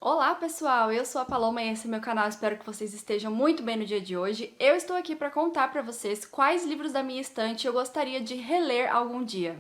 Olá pessoal, eu sou a Paloma e esse é meu canal, espero que vocês estejam muito bem no dia de hoje. Eu estou aqui para contar para vocês quais livros da minha estante eu gostaria de reler algum dia.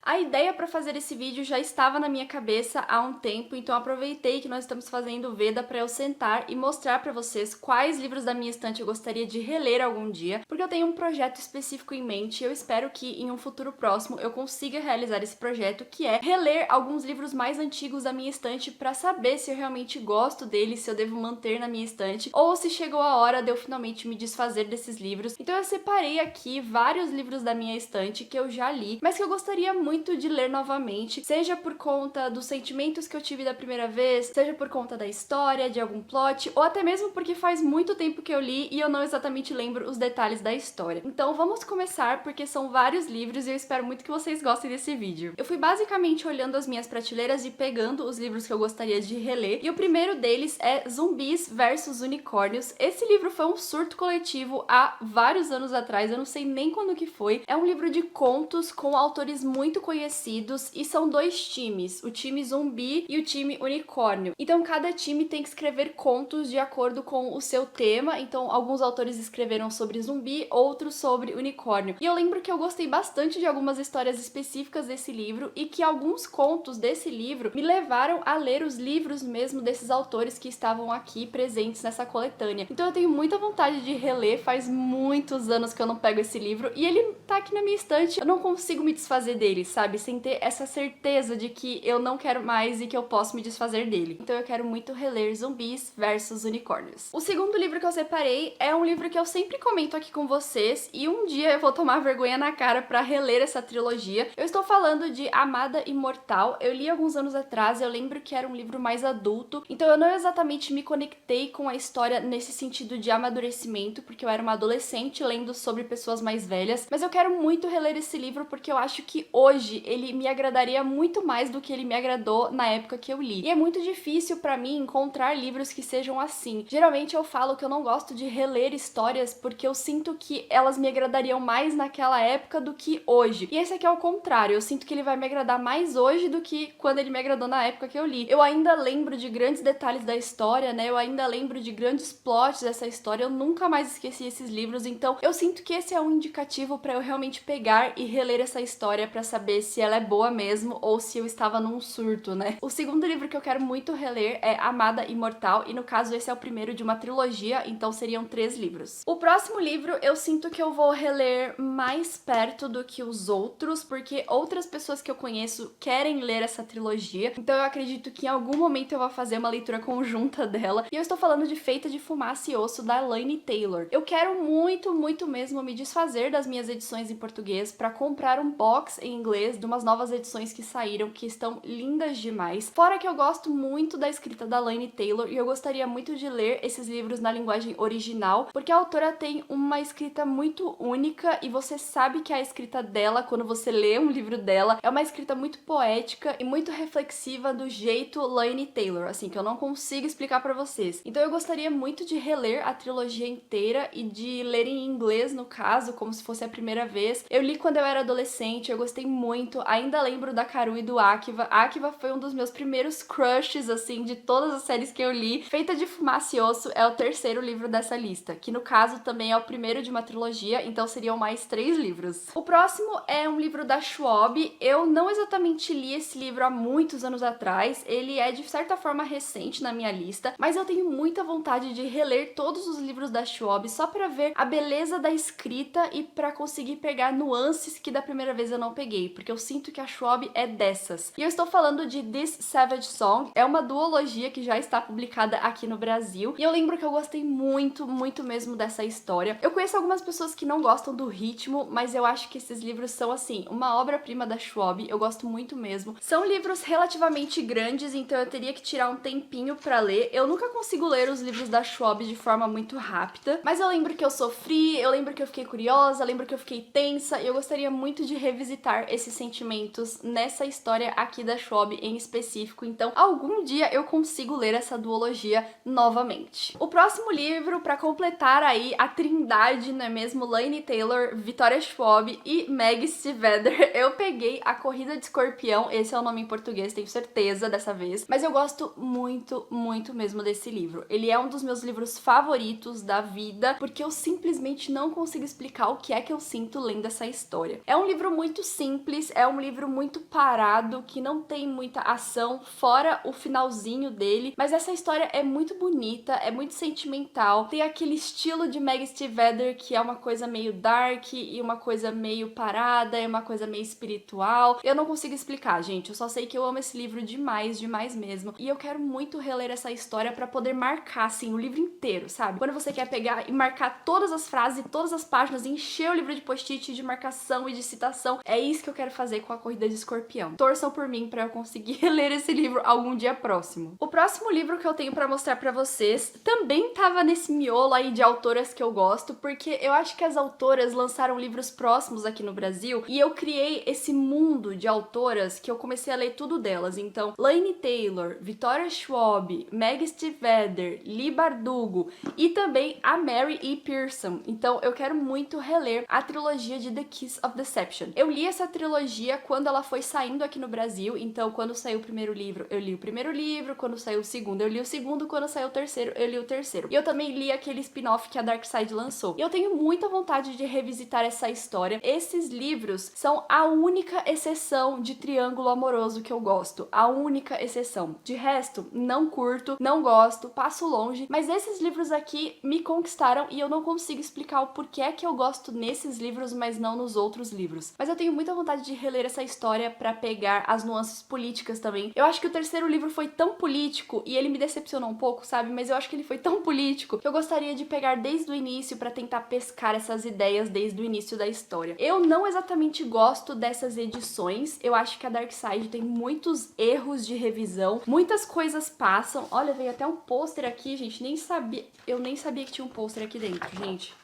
A ideia para fazer esse vídeo já estava na minha cabeça há um tempo, então aproveitei que nós estamos fazendo o Veda para eu sentar e mostrar para vocês quais livros da minha estante eu gostaria de reler algum dia, porque eu tenho um projeto específico em mente e eu espero que em um futuro próximo eu consiga realizar esse projeto, que é reler alguns livros mais antigos da minha estante para saber se eu realmente gosto deles, se eu devo manter na minha estante, ou se chegou a hora de eu finalmente me desfazer desses livros. Então eu separei aqui vários livros da minha estante que eu já li, mas que eu gostaria muito de ler novamente, seja por conta dos sentimentos que eu tive da primeira vez, seja por conta da história, de algum plot, ou até mesmo porque faz muito tempo que eu li e eu não exatamente lembro os detalhes da história. Então vamos começar, porque são vários livros e eu espero muito que vocês gostem desse vídeo. Eu fui basicamente olhando as minhas prateleiras e pegando os livros que eu gostaria de reler, e o primeiro deles é Zumbis versus Unicórnios. Esse livro foi um surto coletivo há vários anos atrás, eu não sei nem quando que foi. É um livro de contos com autores muito conhecidos e são dois times, o time zumbi e o time unicórnio. Então cada time tem que escrever contos de acordo com o seu tema, então alguns autores escreveram sobre zumbi, outros sobre unicórnio. E eu lembro que eu gostei bastante de algumas histórias específicas desse livro e que alguns contos desse livro me levaram a ler os livros mesmo desses autores que estavam aqui presentes nessa coletânea. Então eu tenho muita vontade de reler, faz muitos anos que eu não pego esse livro e ele tá aqui na minha estante, eu não consigo me desfazer dele, sabe? Sem ter essa certeza de que eu não quero mais e que eu posso me desfazer dele. Então eu quero muito reler Zumbis versus Unicórnios. O segundo livro que eu separei é um livro que eu sempre comento aqui com vocês e um dia eu vou tomar vergonha na cara pra reler essa trilogia. Eu estou falando de Amada Imortal. Eu li alguns anos atrás, eu lembro que era um livro mais adulto, então eu não exatamente me conectei com a história nesse sentido de amadurecimento, porque eu era uma adolescente lendo sobre pessoas mais velhas, mas eu quero muito reler esse livro porque eu acho que hoje ele me agradaria muito mais do que ele me agradou na época que eu li. E é muito difícil pra mim encontrar livros que sejam assim. Geralmente eu falo que eu não gosto de reler histórias porque eu sinto que elas me agradariam mais naquela época do que hoje. E esse aqui é o contrário, eu sinto que ele vai me agradar mais hoje do que quando ele me agradou na época que eu li. Eu ainda lembro de grandes detalhes da história, né? Eu ainda lembro de grandes plots dessa história, eu nunca mais esqueci esses livros, então eu sinto que esse é um indicativo pra eu realmente pegar e reler essa história pra saber se ela é boa mesmo ou se eu estava num surto, né? O segundo livro que eu quero muito reler é Amada Imortal, e no caso esse é o primeiro de uma trilogia, então seriam 3 livros. O próximo livro eu sinto que eu vou reler mais perto do que os outros, porque outras pessoas que eu conheço querem ler essa trilogia, então eu acredito que em algum momento eu vou fazer uma leitura conjunta dela, e eu estou falando de Feita de Fumaça e Osso, da Laini Taylor. Eu quero muito, muito mesmo me desfazer das minhas edições em português pra comprar um box em inglês de umas novas edições que saíram, que estão lindas demais. Fora que eu gosto muito da escrita da Laini Taylor e eu gostaria muito de ler esses livros na linguagem original, porque a autora tem uma escrita muito única e você sabe que a escrita dela, quando você lê um livro dela, é uma escrita muito poética e muito reflexiva do jeito Laini Taylor, assim, que eu não consigo explicar pra vocês. Então eu gostaria muito de reler a trilogia inteira e de ler em inglês, no caso, como se fosse a primeira vez. Eu li quando eu era adolescente, eu gostei muito, ainda lembro da Karu e do Akiva. Akiva foi um dos meus primeiros crushes, assim, de todas as séries que eu li. Feita de Fumaça e Osso é o terceiro livro dessa lista, que no caso também é o primeiro de uma trilogia, então seriam mais 3 livros. O próximo é um livro da Schwab. Eu não exatamente li esse livro há muitos anos atrás, ele é de certa forma recente na minha lista, mas eu tenho muita vontade de reler todos os livros da Schwab só pra ver a beleza da escrita e pra conseguir pegar nuances que da primeira vez eu não peguei, porque eu sinto que a Schwab é dessas. E eu estou falando de This Savage Song, é uma duologia que já está publicada aqui no Brasil, e eu lembro que eu gostei muito, muito mesmo dessa história. Eu conheço algumas pessoas que não gostam do ritmo, mas eu acho que esses livros são, assim, uma obra-prima da Schwab, eu gosto muito mesmo. São livros relativamente grandes, então eu teria que tirar um tempinho pra ler. Eu nunca consigo ler os livros da Schwab de forma muito rápida, mas eu lembro que eu sofri, eu lembro que eu fiquei curiosa, eu lembro que eu fiquei tensa, e eu gostaria muito de revisitar esses esses sentimentos nessa história aqui da Schwab em específico, então algum dia eu consigo ler essa duologia novamente. O próximo livro, para completar aí a trindade, não é mesmo? Laini Taylor, Victoria Schwab e Meg Stiefvater, eu peguei A Corrida de Escorpião, esse é o nome em português, tenho certeza dessa vez, mas eu gosto muito, muito mesmo desse livro. Ele é um dos meus livros favoritos da vida, porque eu simplesmente não consigo explicar o que é que eu sinto lendo essa história. É um livro muito simples, é um livro muito parado, que não tem muita ação, fora o finalzinho dele, mas essa história é muito bonita, é muito sentimental, tem aquele estilo de Meg Stiefvater, que é uma coisa meio dark e uma coisa meio parada, é uma coisa meio espiritual. Eu não consigo explicar, gente, eu só sei que eu amo esse livro demais, demais mesmo, e eu quero muito reler essa história pra poder marcar, assim, o livro inteiro, sabe? Quando você quer pegar e marcar todas as frases, todas as páginas, encher o livro de post-it, de marcação e de citação, é isso que eu quero fazer com A Corrida de Escorpião. Torçam por mim pra eu conseguir ler esse livro algum dia próximo. O próximo livro que eu tenho pra mostrar pra vocês também tava nesse miolo aí de autoras que eu gosto, porque eu acho que as autoras lançaram livros próximos aqui no Brasil e eu criei esse mundo de autoras que eu comecei a ler tudo delas. Então, Laini Taylor, Victoria Schwab, Meg Stiefvater, Leigh Bardugo e também a Mary E. Pearson. Então, eu quero muito reler a trilogia de The Kiss of Deception. Eu li essa trilogia quando ela foi saindo aqui no Brasil, então quando saiu o primeiro livro, eu li o primeiro livro, quando saiu o segundo, eu li o segundo, quando saiu o terceiro, eu li o terceiro. E eu também li aquele spin-off que a Darkseid lançou. E eu tenho muita vontade de revisitar essa história. Esses livros são a única exceção de triângulo amoroso que eu gosto. A única exceção. De resto, não curto, não gosto, passo longe, mas esses livros aqui me conquistaram e eu não consigo explicar o porquê que eu gosto nesses livros, mas não nos outros livros. Mas eu tenho muita vontade de reler essa história pra pegar as nuances políticas também. Eu acho que o terceiro livro foi tão político e ele me decepcionou um pouco, sabe? Mas eu acho que ele foi tão político que eu gostaria de pegar desde o início pra tentar pescar essas ideias desde o início da história. Eu não exatamente gosto dessas edições. Eu acho que a Darkseid tem muitos erros de revisão, muitas coisas passam. Olha, veio até um pôster aqui, gente, nem sabia. Eu nem sabia que tinha um pôster aqui dentro, gente.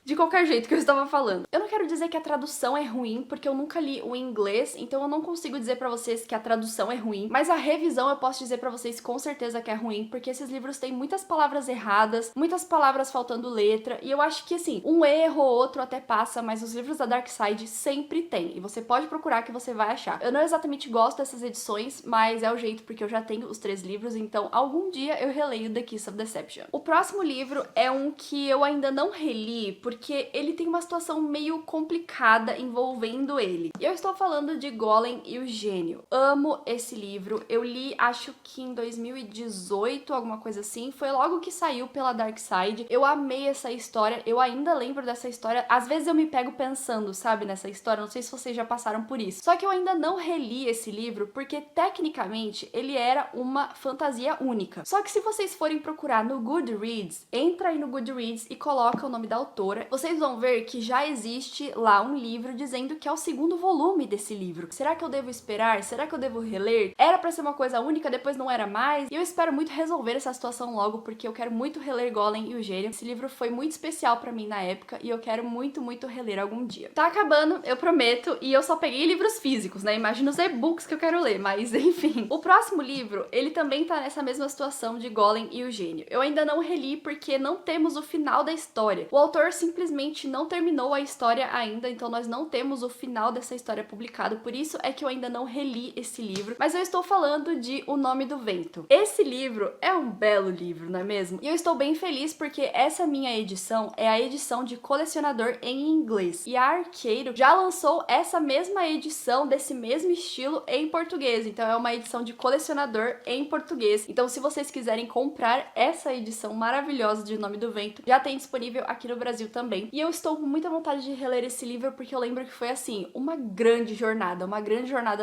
De qualquer jeito que eu estava falando. Eu não quero dizer que a tradução é ruim, porque eu nunca li o inglês, então eu não consigo dizer pra vocês que a tradução é ruim, mas a revisão eu posso dizer pra vocês com certeza que é ruim, porque esses livros têm muitas palavras erradas, muitas palavras faltando letra, e eu acho que, assim, um erro ou outro até passa, mas os livros da Darkseid sempre tem, e você pode procurar que você vai achar. Eu não exatamente gosto dessas edições, mas é o jeito, porque eu já tenho os 3 livros, então algum dia eu releio The Kiss of Deception. O próximo livro é um que eu ainda não reli, porque ele tem uma situação meio complicada envolvendo ele. E eu estou falando de Golem e o Gênio. Amo esse livro. Eu li, acho que em 2018, alguma coisa assim. Foi logo que saiu pela Darkseid. Eu amei essa história. Eu ainda lembro dessa história. Às vezes eu me pego pensando, sabe, nessa história. Não sei se vocês já passaram por isso. Só que eu ainda não reli esse livro porque, tecnicamente, ele era uma fantasia única. Só que se vocês forem procurar no Goodreads, entra aí no Goodreads e coloca o nome da autora, vocês vão ver que já existe lá um livro dizendo que é o segundo volume desse livro. Será que eu devo esperar? Será que eu devo reler? Era pra ser uma coisa única, depois não era mais? E eu espero muito resolver essa situação logo, porque eu quero muito reler Golem e o Gênio. Esse livro foi muito especial pra mim na época e eu quero muito, muito reler algum dia. Tá acabando, eu prometo, e eu só peguei livros físicos, né? Imagina os e-books que eu quero ler, mas enfim. O próximo livro, ele também tá nessa mesma situação de Golem e o Gênio. Eu ainda não reli porque não temos o final da história. O autor simplesmente não terminou a história ainda, então nós não temos o final dessa história publicado, por isso é que eu ainda não reli esse livro, mas eu estou falando de O Nome do Vento. Esse livro é um belo livro, não é mesmo? E eu estou bem feliz porque essa minha edição é a edição de colecionador em inglês, e a Arqueiro já lançou essa mesma edição desse mesmo estilo em português, então é uma edição de colecionador em português. Então se vocês quiserem comprar essa edição maravilhosa de O Nome do Vento, já tem disponível aqui no Brasil também. E eu estou com muita vontade de reler esse livro porque eu lembro que foi, assim, uma grande jornada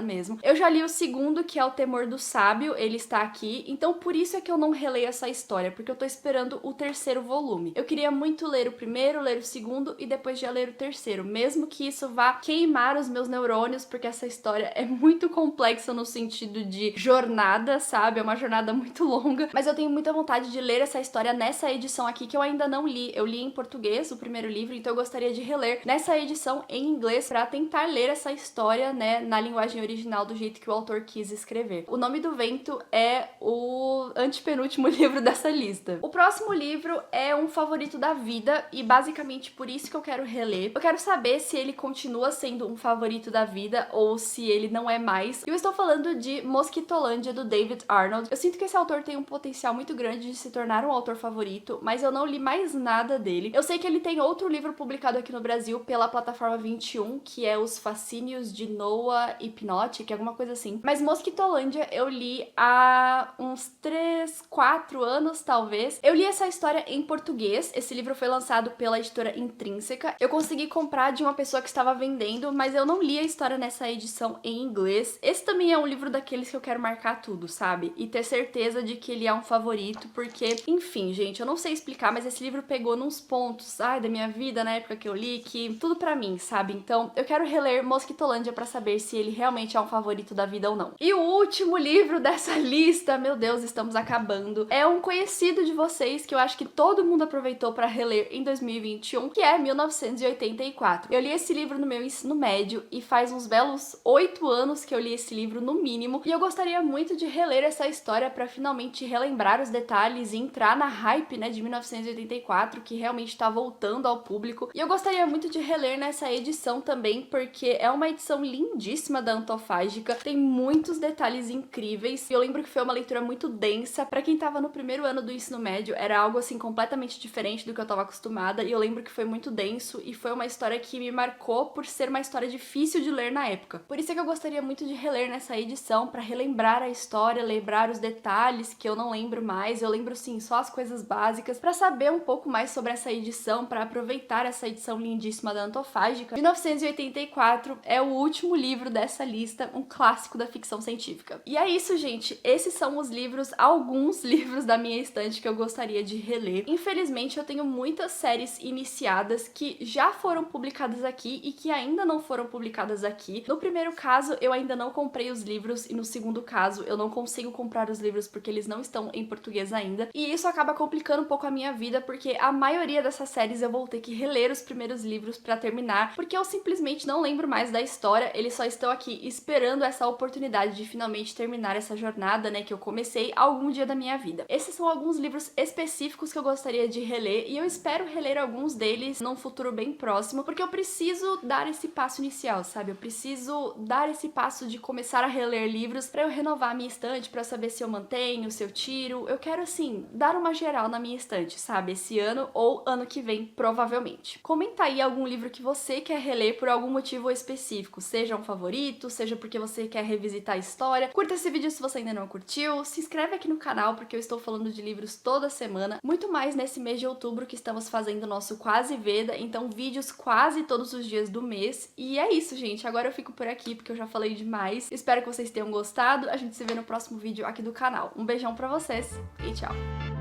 mesmo. Eu já li o segundo, que é O Temor do Sábio, ele está aqui, então por isso é que eu não releio essa história, porque eu tô esperando o terceiro volume. Eu queria muito ler o primeiro, ler o segundo e depois já ler o terceiro, mesmo que isso vá queimar os meus neurônios, porque essa história é muito complexa no sentido de jornada, sabe? É uma jornada muito longa, mas eu tenho muita vontade de ler essa história nessa edição aqui que eu ainda não li. Eu li em português o primeiro livro, então eu gostaria de reler nessa edição em inglês pra tentar ler essa história, né, na linguagem original do jeito que o autor quis escrever. O Nome do Vento é o antepenúltimo livro dessa lista. O próximo livro é um favorito da vida e basicamente por isso que eu quero reler. Eu quero saber se ele continua sendo um favorito da vida ou se ele não é mais. Eu estou falando de Mosquitolândia, do David Arnold. Eu sinto que esse autor tem um potencial muito grande de se tornar um autor favorito, mas eu não li mais nada dele. Eu sei que ele tem outro livro publicado aqui no Brasil pela plataforma 21, que é Os Fascínios de Noah Hypnotic, alguma coisa assim. Mas Mosquitolândia eu li há uns 3, 4 anos, talvez. Eu li essa história em português. Esse livro foi lançado pela editora Intrínseca. Eu consegui comprar de uma pessoa que estava vendendo, mas eu não li a história nessa edição em inglês. Esse também é um livro daqueles que eu quero marcar tudo, sabe? E ter certeza de que ele é um favorito, porque, enfim, gente, eu não sei explicar, mas esse livro pegou nos pontos, ai, da minha vida, na época que eu li, que tudo pra mim, sabe? Então, eu quero reler Mosquitolândia pra saber se ele realmente é um favorito da vida ou não. E o último livro dessa lista, meu Deus, estamos acabando, é um conhecido de vocês que eu acho que todo mundo aproveitou pra reler em 2021, que é 1984. Eu li esse livro no meu ensino médio e faz uns belos 8 anos que eu li esse livro, no mínimo, e eu gostaria muito de reler essa história pra finalmente relembrar os detalhes e entrar na hype, né, de 1984, que realmente tá voltando ao público. E eu gostaria muito de reler nessa edição também, porque é uma edição lindíssima da Antofágica, tem muitos detalhes incríveis. E eu lembro que foi uma leitura muito densa. Pra quem tava no primeiro ano do ensino médio, era algo assim completamente diferente do que eu tava acostumada, e eu lembro que foi muito denso e foi uma história que me marcou por ser uma história difícil de ler na época. Por isso é que eu gostaria muito de reler nessa edição, pra relembrar a história, lembrar os detalhes que eu não lembro mais. Eu lembro sim só as coisas básicas, pra saber um pouco mais sobre essa edição, pra aproveitar essa edição lindíssima da Antofágica. 1984 é o último livro dessa lista, um clássico da ficção científica. E é isso, gente. Esses são os livros, alguns livros da minha estante que eu gostaria de reler. Infelizmente, eu tenho muitas séries iniciadas que já foram publicadas aqui e que ainda não foram publicadas aqui. No primeiro caso, eu ainda não comprei os livros e no segundo caso, eu não consigo comprar os livros porque eles não estão em português ainda. E isso acaba complicando um pouco a minha vida, porque a maioria dessas séries eu vou ter que reler os primeiros livros pra terminar, porque eu simplesmente não lembro mais da história. Eles só estão aqui esperando essa oportunidade de finalmente terminar essa jornada, né, que eu comecei algum dia da minha vida. Esses são alguns livros específicos que eu gostaria de reler e eu espero reler alguns deles num futuro bem próximo, porque eu preciso dar esse passo inicial, sabe? Eu preciso dar esse passo de começar a reler livros pra eu renovar a minha estante, pra saber se eu mantenho, se eu tiro. Eu quero, assim, dar uma geral na minha estante, sabe? Esse ano ou ano que vem, provavelmente. Comenta aí algum livro que você quer reler por algum motivo específico, seja um favorito, seja porque você quer revisitar a história. Curta esse vídeo se você ainda não curtiu, se inscreve aqui no canal porque eu estou falando de livros toda semana, muito mais nesse mês de outubro que estamos fazendo o nosso Quase Veda, então vídeos quase todos os dias do mês. E é isso, gente, agora eu fico por aqui porque eu já falei demais. Espero que vocês tenham gostado, a gente se vê no próximo vídeo aqui do canal. Um beijão pra vocês e tchau!